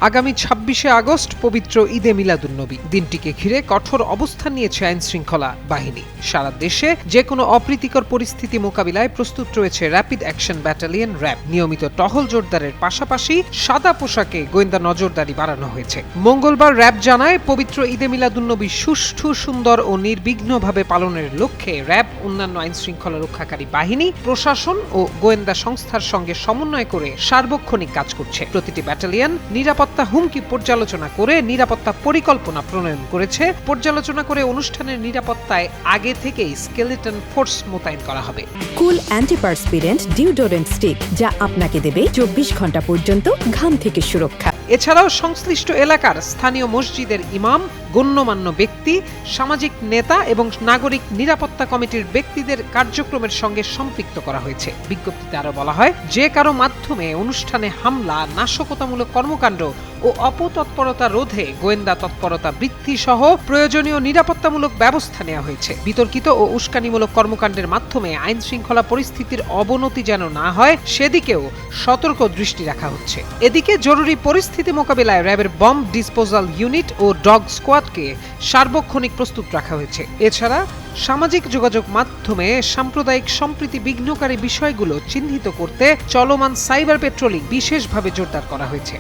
আগামী ২৬শে আগস্ট পবিত্র ঈদে মিলাদুন্নবী। দিনটিকে ঘিরে কঠোর অবস্থান নিয়েছে আইন শৃঙ্খলা বাহিনী। সারা দেশে যে কোনো অপ্রীতিকর পরিস্থিতি মোকাবিলায় প্রস্তুত রয়েছে র্যাপিড অ্যাকশন ব্যাটালিয়ন র্যাব। নিয়মিত টহল জোরদারের পাশাপাশি সাদা পোশাকে গোয়েন্দা নজরদারি বাড়ানো হয়েছে। মঙ্গলবার র্যাব জানায়, পবিত্র ঈদে মিলাদুন্নবী সুষ্ঠু, সুন্দর ও নির্বিঘ্নভাবে পালনের লক্ষ্যে র্যাব অন্যান্য আইন শৃঙ্খলা রক্ষাকারী বাহিনী, প্রশাসন ও গোয়েন্দা সংস্থার সঙ্গে সমন্বয় করে সার্বক্ষণিক কাজ করছে। প্রতিটি ব্যাটালিয়ন নিরাপত্তা হুমকি পর্যালোচনা করে নিরাপত্তা পরিকল্পনা প্রণয়ন করেছে। পর্যালোচনা করে অনুষ্ঠানের নিরাপত্তায় আগে থেকেই স্কেলেটন ফোর্স মোতায়েন করা হবে। কুল অ্যান্টিপারস্পিরেন্ট ডিওডোরেন্ট স্টিক, যা আপনাকে দেবে ২৪ ঘন্টা পর্যন্ত ঘাম থেকে সুরক্ষা। এছাড়াও সংশ্লিষ্ট এলাকার স্থানীয় মসজিদের ইমাম, গণ্যমান্য ব্যক্তি, সামাজিক নেতা এবং নাগরিক নিরাপত্তা কমিটির ব্যক্তিদের কার্যক্রমের সঙ্গে সম্পৃক্ত করা হয়েছে। বিজ্ঞপ্তিতে আরো বলা হয়, যে কারো মাধ্যমে অনুষ্ঠানে হামলা, নাশকতামূলক কর্মকাণ্ড ও অপতৎপরতা রোধে গোয়েন্দা তৎপরতা বৃদ্ধি সহ প্রয়োজনীয় নিরাপত্তামূলক ব্যবস্থা নেওয়া হয়েছে। বিতর্কিত ও উস্কানিমূলক কর্মকাণ্ডের মাধ্যমে আইন শৃঙ্খলা পরিস্থিতির অবনতি যেন না হয়, সেদিকেও সতর্ক দৃষ্টি রাখা হচ্ছে। এদিকে জরুরি পরিস্থিতি মোকাবিলায় র্যাবের বম্ব ডিসপোজাল ইউনিট ও ডগ স্কোয়াডকে সার্বক্ষণিক প্রস্তুত রাখা হয়েছে। এছাড়া সামাজিক যোগাযোগ মাধ্যমে সাম্প্রদায়িক সম্প্রীতি বিঘ্নকারী বিষয়গুলো চিহ্নিত করতে চলমান সাইবার পেট্রোলিং বিশেষভাবে জোরদার করা হয়েছে।